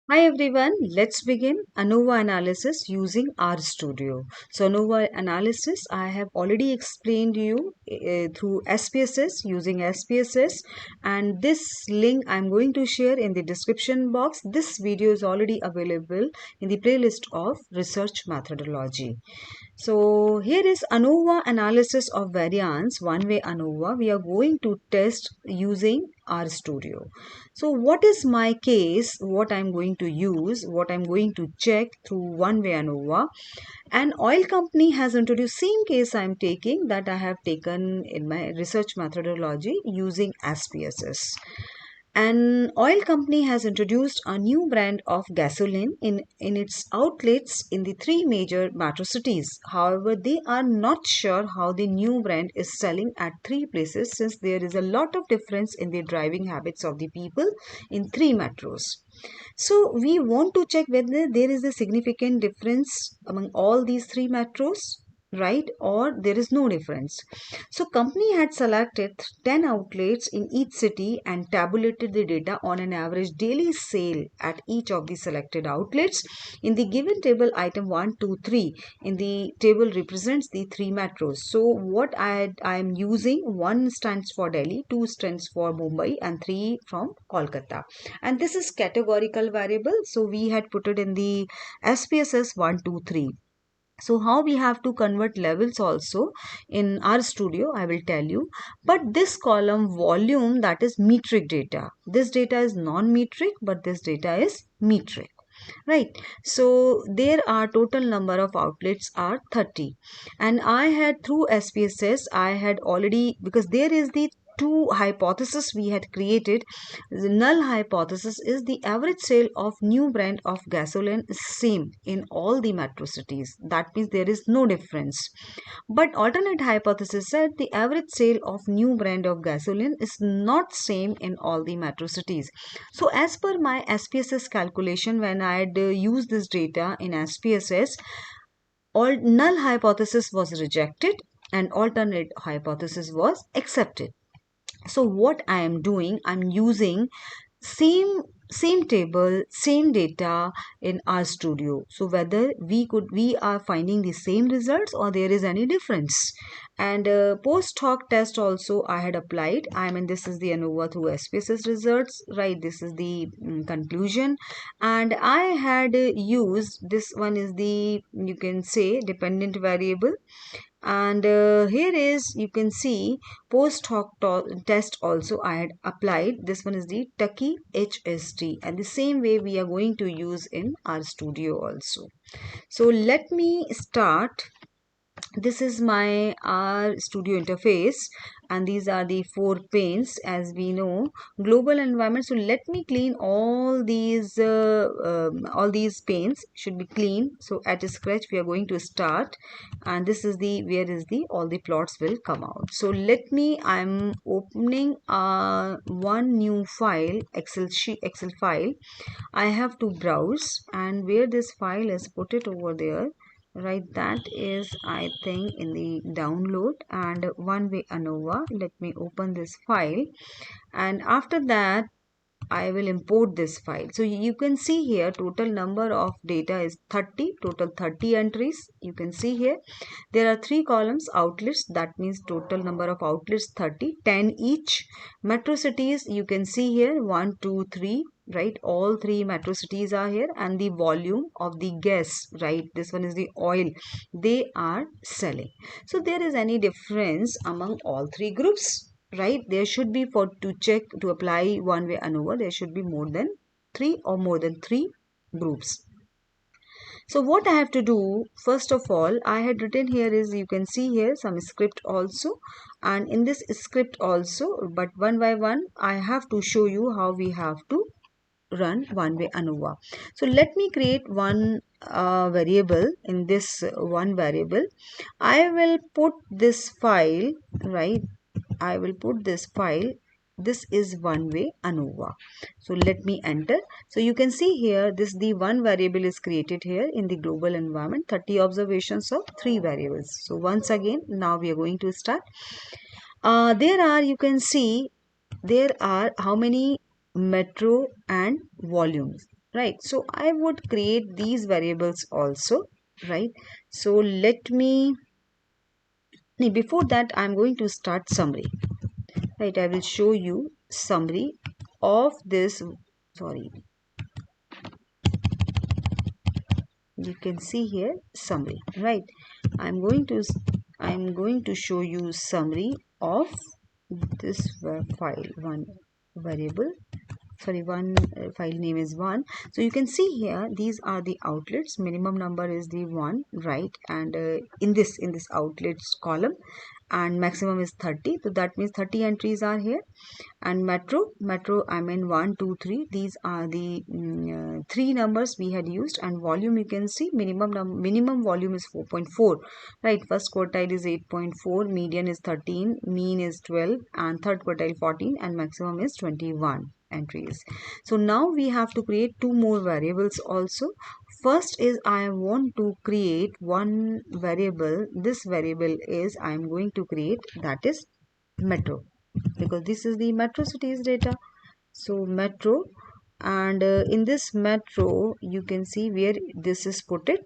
Hi everyone, let's begin ANOVA analysis using RStudio. So ANOVA analysis I have already explained you through SPSS using SPSS, and this link I'm going to share in the description box. This video is already available in the playlist of research methodology. So here is ANOVA analysis of variance, one-way ANOVA. We are going to test using RStudio. So what is my case, what I'm going to use, what I'm going to check through one-way ANOVA. An oil company has introduced same case I'm taking that I have taken in my research methodology using SPSS. An oil company has introduced a new brand of gasoline in its outlets in the three major metro cities. However, they are not sure how the new brand is selling at three places since there is a lot of difference in the driving habits of the people in three metros. So, we want to check whether there is a significant difference among all these three metros, right, or there is no difference. So company had selected 10 outlets in each city and tabulated the data on an average daily sale at each of the selected outlets. In the given table, item 1, 2, 3 in the table represents the three metros. So what I am using, 1 stands for Delhi, 2 stands for Mumbai, and 3 from Kolkata. And this is categorical variable. So we had put it in the SPSS 1, 2, 3. So how we have to convert levels also in RStudio, I will tell you. But this column volume, that is metric data. This data is non-metric, but this data is metric. Right. So there are total number of outlets are 30. And I had through SPSS, I had already, because there is the two hypothesis we had created. The null hypothesis is the average sale of new brand of gasoline is same in all the metro cities. That means there is no difference. But alternate hypothesis said the average sale of new brand of gasoline is not same in all the metro cities. So as per my SPSS calculation, when I had used this data in SPSS, all null hypothesis was rejected and alternate hypothesis was accepted. So what I am doing, I'm using same table, same data in RStudio. So whether we are finding the same results or there is any difference. And post hoc test also I had applied. I mean, this is the ANOVA through SPSS results, right? This is the conclusion. And I had used, this one is the, you can say, dependent variable. And here is, you can see, post hoc test also I had applied. This one is the Tucky HST, and the same way we are going to use in RStudio also. So let me start. This is my RStudio interface, and these are the four panes as we know. Global environment. So let me clean all these panes should be clean. So at Scratch we are going to start, and this is the where is the all the plots will come out. So let me, I'm opening one new file, Excel file. I have to browse, and where this file is, put it over there, right? That is, I think, in the download and one way ANOVA. Let me open this file, and after that I will import this file. So you can see here total number of data is 30, total 30 entries. You can see here there are three columns, outlets, that means total number of outlets 30, 10 each. Metro cities, you can see here 1, 2, 3, right? All three metro cities are here, and the volume of the gas, right? This one is the oil they are selling. So there is any difference among all three groups, right? There should be, for to check to apply one way ANOVA, there should be more than three or more than three groups. So what I have to do, first of all, I had written here is, you can see here some script also, and in this script also, but one by one I have to show you how we have to run one way ANOVA. So let me create one variable. In this one variable, I will put this file, right? I will put this file. This is one way ANOVA. So let me enter. So you can see here, this the one variable is created here in the global environment, 30 observations of three variables. So once again, now we are going to start. There are, you can see, there are how many metro and volumes, right? So I would create these variables also, right? So let me, before that I'm going to start summary, right? I will show you summary of this, sorry, you can see here summary, right? i'm going to I'm going to show you summary of this file, one variable, sorry, one file name is one. So you can see here these are the outlets, minimum number is the one, right? And in this outlets column, and maximum is 30, so that means 30 entries are here. And metro I mean 1 2 3, these are the three numbers we had used. And volume, you can see minimum volume is 4.4, right? First quartile is 8.4, median is 13, mean is 12, and third quartile 14, and maximum is 21 entries. So now we have to create two more variables also. First is I want to create one variable. This variable is I am going to create, that is metro, because this is the metro cities data. So metro, and in this metro you can see where this is put it,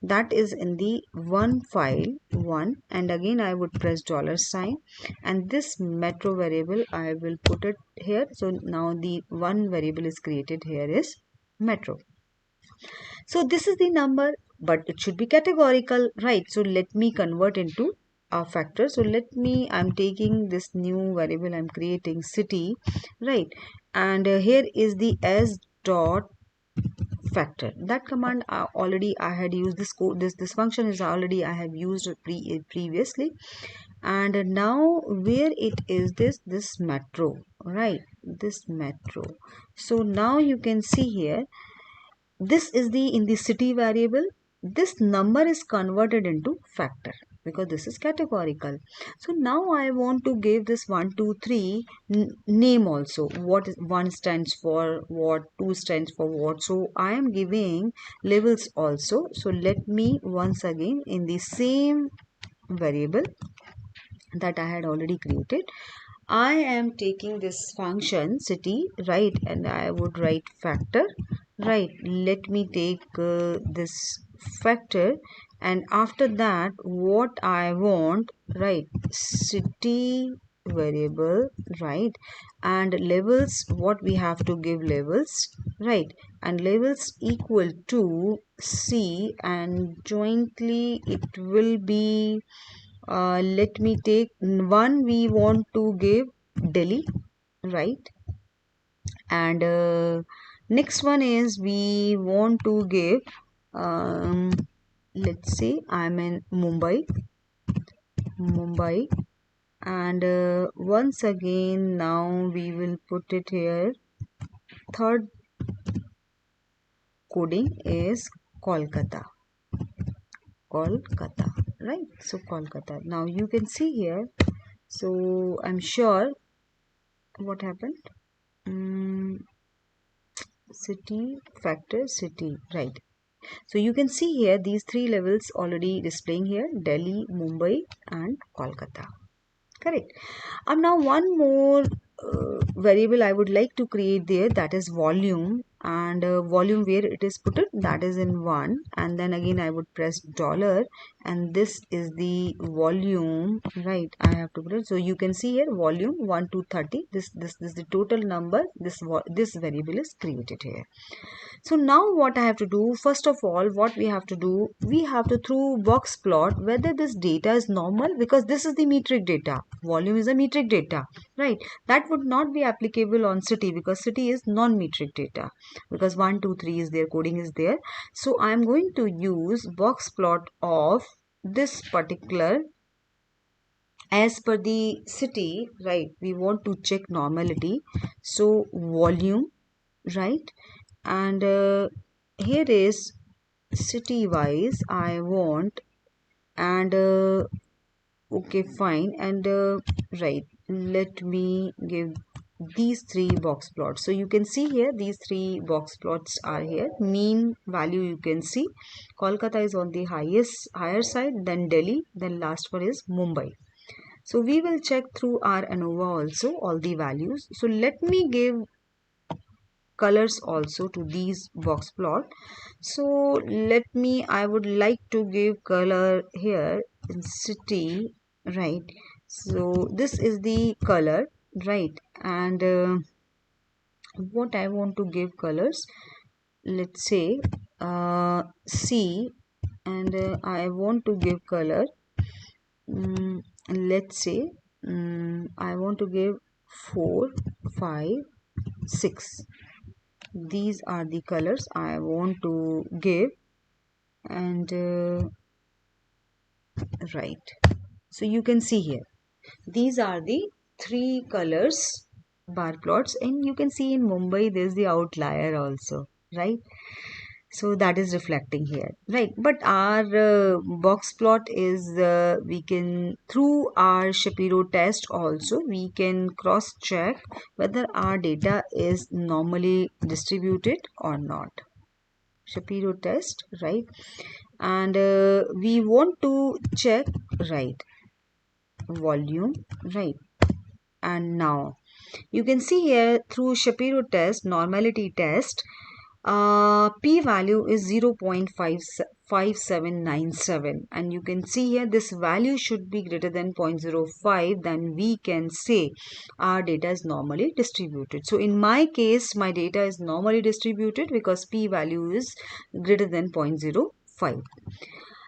that is in the one file one, and again I would press dollar sign, and this metro variable I will put it here. So now the one variable is created here is metro. So this is the number, but it should be categorical, right? So let me convert into a factor. So let me, I'm taking this new variable, I'm creating city, right? And here is the s dot factor. That command already I had used, this code, this function is already I have used previously. And now where it is, this metro, right? This metro. So now you can see here, this is the, in the city variable, this number is converted into factor because this is categorical. So now I want to give this 1 2 3 name also, what is 1 stands for what, 2 stands for what. So I am giving labels also. So let me once again, in the same variable that I had already created, I am taking this function city, right? And I would write factor, right? Let me take this factor, and after that what I want, right? City variable, right? And labels, what we have to give labels, right? And labels equal to C, and jointly it will be, let me take one, we want to give Delhi, right? And next one is we want to give, let's say I'm in Mumbai, and once again now we will put it here, third coding is Kolkata, right? So Kolkata, now you can see here. So I'm sure what happened, city factor city, right? So you can see here these three levels already displaying here, Delhi, Mumbai and Kolkata, correct? And now one more variable I would like to create there, that is volume. And volume, where it is put it, that is in one, and then again I would press dollar, and this is the volume, right? I have to put it. So you can see here volume 1 to 30, this is the total number, this variable is created here. So now what I have to do, first of all, what we have to do, we have to through box plot whether this data is normal, because this is the metric data, volume is a metric data, right? That would not be applicable on city because city is non-metric data, because 1 2 3 is there, coding is there. So I am going to use box plot of this particular, as per the city, right? We want to check normality, so volume, right? And here is city wise I want, and okay fine, and right, let me give these three box plots. So you can see here these three box plots are here. Mean value, you can see Kolkata is on the higher side, then Delhi, then last one is Mumbai. So we will check through our ANOVA also all the values. So let me give colors also to these box plot. So I would like to give color here in city, right? So this is the color, right? And what I want to give colors, let's say C, and I want to give color, let's say I want to give 4, 5, 6. These are the colors I want to give, and right, so you can see here these are the 3 colors bar plots, and you can see in Mumbai there's the outlier also, right? So that is reflecting here, right? But our box plot is we can, through our Shapiro test also, we can cross check whether our data is normally distributed or not. Shapiro test, right? And we want to check, right, volume, right? And now you can see here through Shapiro test, normality test, p value is 0.5797, and you can see here this value should be greater than 0.05, then we can say our data is normally distributed. So in my case, my data is normally distributed because p value is greater than 0.05.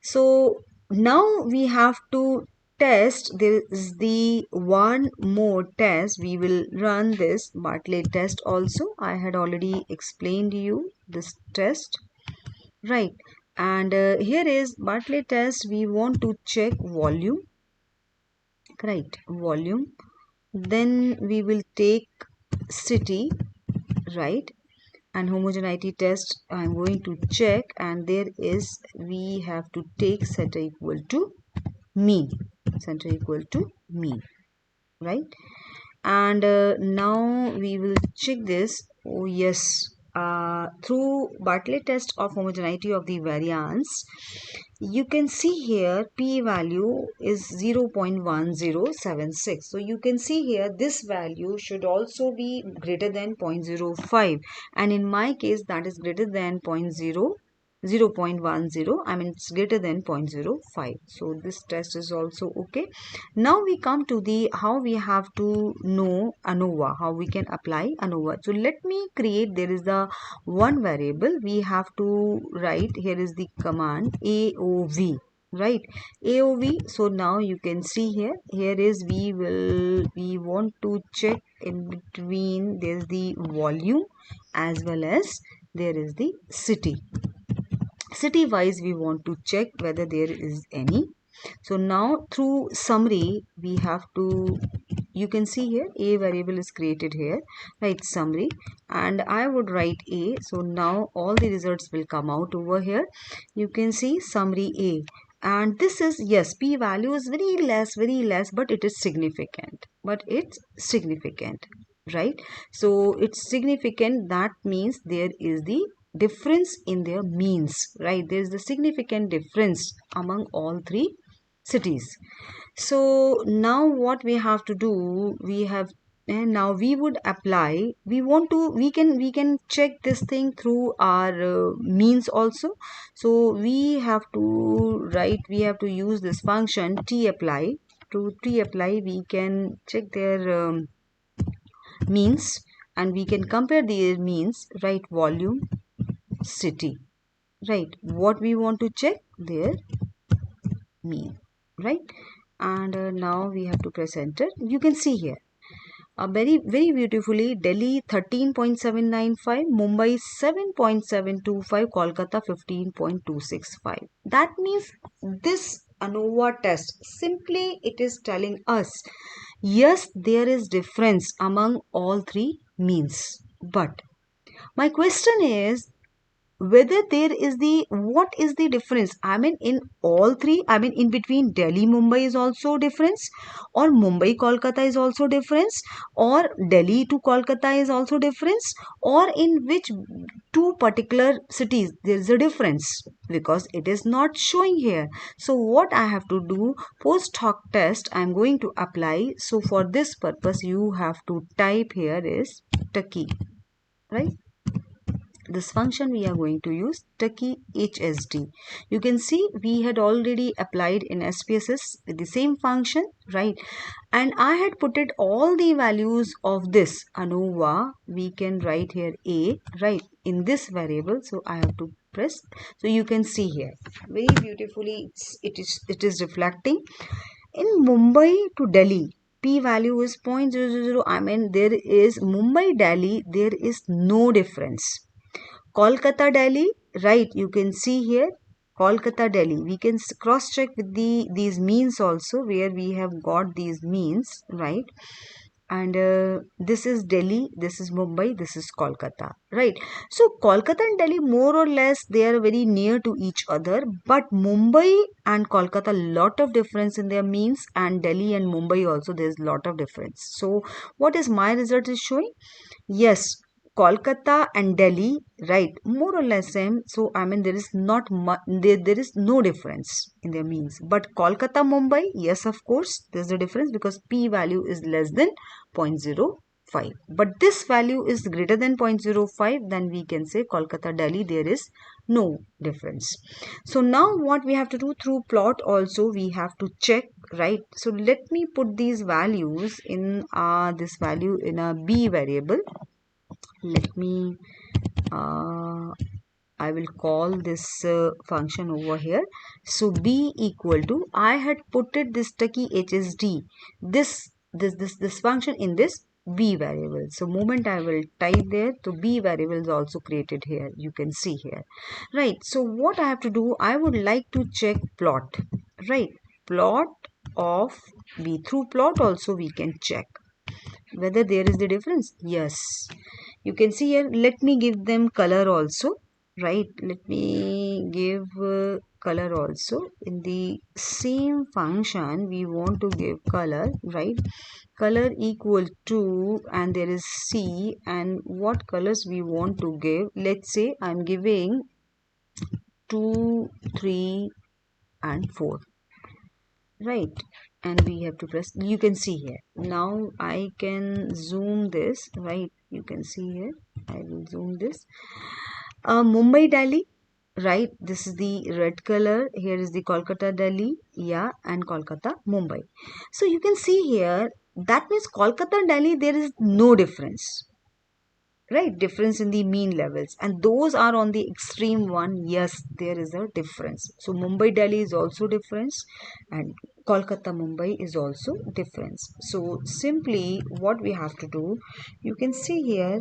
So now we have to test. There is the one more test. We will run this Bartlett test also. I had already explained you this test, right? And here is Bartlett test. We want to check volume, right? Volume. Then we will take city, right? And homogeneity test I'm going to check, and there is, we have to take center equal to mean, center equal to mean, right? And now we will check this. Oh yes, through Bartlett test of homogeneity of the variance, you can see here p value is 0.1076. So you can see here this value should also be greater than 0.05, and in my case that is greater than 0.10. I mean it's greater than 0.05. So this test is also okay. Now we come to the how we have to know ANOVA, how we can apply ANOVA. So let me create, there is the one variable we have to write. Here is the command AOV, right? AOV. So now you can see here, here is we want to check in between, there's the volume as well as there is the city. City wise we want to check whether there is any. So now through summary we have to, you can see here a variable is created here, right? Summary, and I would write a. So now all the results will come out over here. You can see summary a, and this is, yes, p value is very less, but it is significant, right? So it's significant, that means there is the difference in their means, right? There is the significant difference among all 3 cities. So now what we have to do, we have, and now we would apply, we can check this thing through our means also. So we have to write, we have to use this function tapply. To tapply we can check their means, and we can compare their means, right? Volume, city, right? What we want to check, their mean, right? And now we have to press enter. You can see here very beautifully, Delhi 13.795, Mumbai 7.725, Kolkata 15.265. That means this ANOVA test, simply it is telling us, yes, there is difference among all 3 means. But my question is whether there is the, what is the difference? I mean in all 3, I mean in between Delhi Mumbai is also difference, or Mumbai Kolkata is also difference, or Delhi to Kolkata is also difference, or in which 2 particular cities there is a difference, because it is not showing here. So what I have to do, post hoc test I am going to apply. So for this purpose you have to type here is Turkey, right? this function we are going to use Stucky HSD. You can see we had already applied in SPSS with the same function, right? And I had put it all the values of this ANOVA. We can write here A, right, in this variable. So I have to press. So you can see here very beautifully it is reflecting. In Mumbai to Delhi, p value is 0.000. I mean, there is Mumbai Delhi, there is no difference. Kolkata Delhi, right, you can see here Kolkata Delhi. We can cross check with these means also, where we have got these means, right? And this is Delhi, this is Mumbai, this is Kolkata, right? So Kolkata and Delhi, more or less, they are very near to each other, but Mumbai and Kolkata, lot of difference in their means, and Delhi and Mumbai also, there's lot of difference. So what is my result is showing? Yes, Kolkata and Delhi, right, more or less same. So I mean, there is not much, there is no difference in their means. But Kolkata, Mumbai, yes, of course, there's a difference because p value is less than 0.05. But this value is greater than 0.05, then we can say Kolkata, Delhi, there is no difference. So now what we have to do through plot also, we have to check, right? So let me put these values in this value in a b variable. Let me I will call this function over here. So b equal to, I had put it this Stucky HSD, this function in this b variable. So moment I will type there, so b variable is also created here, you can see here, right? So what I have to do, I would like to check plot, right? Plot of b. Through plot also we can check whether there is the difference. Yes, you can see here. Let me give them color also, right? Let me give color also. In the same function we want to give color, right? Color equal to, and there is C, and what colors we want to give. Let's say I'm giving 2, 3 and 4, right? And we have to press, you can see here. Now I can zoom this, right? You can see here, I will zoom this. Mumbai Delhi, right? This is the red color. Here is the Kolkata Delhi, yeah, and Kolkata Mumbai. So you can see here, that means Kolkata Delhi, there is no difference, right? Difference in the mean levels, and those are on the extreme one. Yes, there is a difference. So Mumbai Delhi is also difference, and Kolkata Mumbai is also difference. So simply what we have to do, you can see here,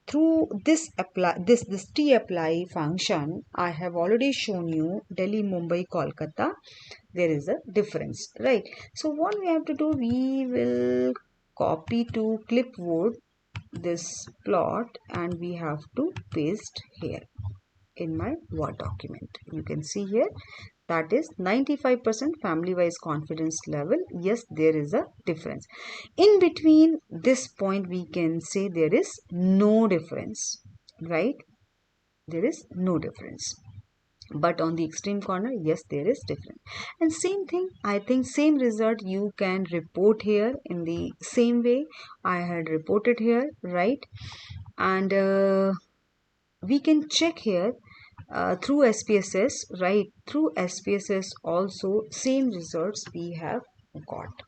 through this apply, this t apply function, I have already shown you Delhi, Mumbai, Kolkata, there is a difference, right? So what we have to do, we will copy to clipboard this plot, and we have to paste here in my Word document. You can see here, that is 95% family wise confidence level. Yes, there is a difference. In between this point, we can say there is no difference, right? There is no difference. But on the extreme corner, yes, there is difference. And same thing, I think same result you can report here in the same way I had reported here, right? And we can check here through SPSS, right? Through SPSS also same results we have got.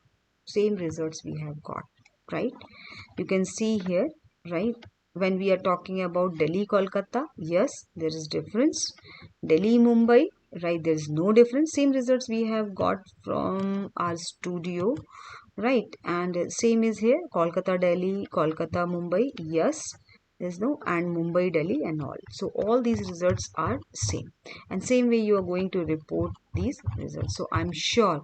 Same results we have got, right? You can see here, right? When we are talking about Delhi, Kolkata, yes, there is difference. Delhi, Mumbai, right? There is no difference. Same results we have got from our studio, right? And same is here, Kolkata, Delhi, Kolkata, Mumbai, yes, there's no, and Mumbai, Delhi and all. So all these results are same, and same way you are going to report these results. So I'm sure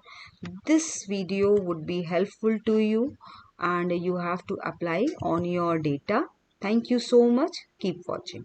this video would be helpful to you, and you have to apply on your data. Thank you so much. Keep watching.